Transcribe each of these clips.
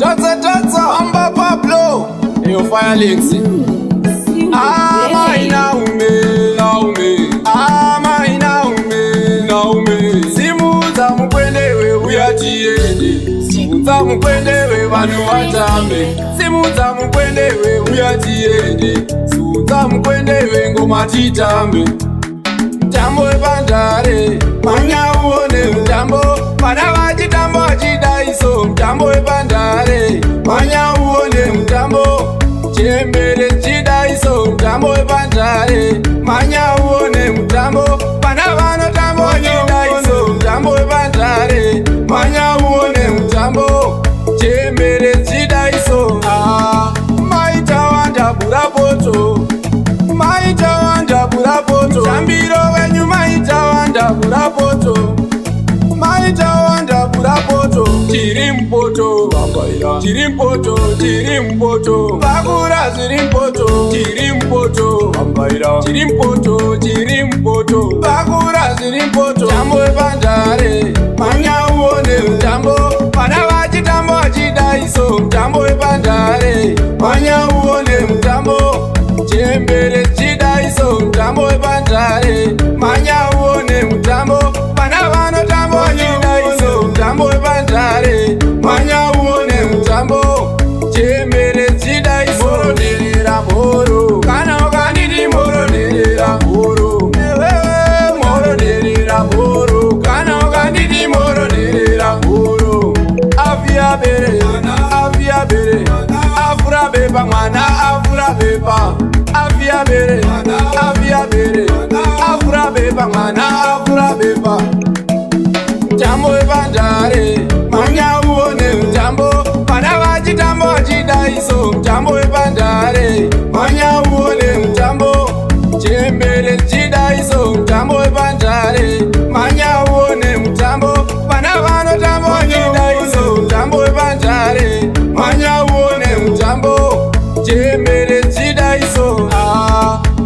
Totsa Amba Pablo Yo Fire Links Ama inaume Ama inaume Simu za mkwendewe uyatiende Simu za mkwendewe wanu watambe Simu za mkwendewe uyatiende Simu za mkwendewe ngoma titambe Mtambo ebandare Manya uone mtambo Padawa jitambo jidaiso Mtambo ebandare Manya uone mtambo Chembele jidaiso Mtambo ebandare Manya uone mtambo Padawa no tambo jidaiso Mtambo ebandare Manya uone mtambo Chembele jidaiso Maita wanda burapoto Maita wanda burapoto Chambiro wenyu maita wanda burapoto Maita wanda burapoto Chirimpoto Chirimpoto Bagura zirimpoto Chirimpoto Chirimpoto Bagura zirimpoto Jambo ebandare Manya uone mtambo Padawa jitambo jidaiso Jambo ebandare Manya uone mtambo Chembele jidaiso Mtambo ebandare Manya uone mtambo Padawa no tambo jidaiso Mtambo ebandare Manya uone mtambo Chembele jidaiso Moro nerera moro Kana okanidi moro nerera moro Moro nerera moro Kana okanidi moro nerera moro Afia bere Afura beba mwana afura beba Afia bere Afura beba mwana afura beba Jambo ebandare Manya uone mtambo Padawa jitambo jidaiso Jambo ebandare Manya uone mtambo Chembele jidaiso Jambo ebandare Manya uone mtambo Padawa no tambo jidaiso Jambo ebandare Manya uone mtambo Chembele jidaiso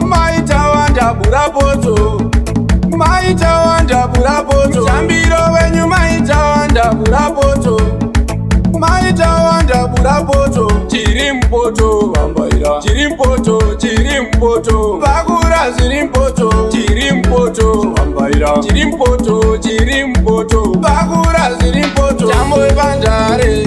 Maita wanda burapoto Maita wanda burapoto Chambiro wenyu maita wanda burapoto Maita wanda burapoto Chirimpoto Chirimpoto Bagura zirimpoto Chirimpoto Chirimpoto Bagura zirimpoto Jambo ebandare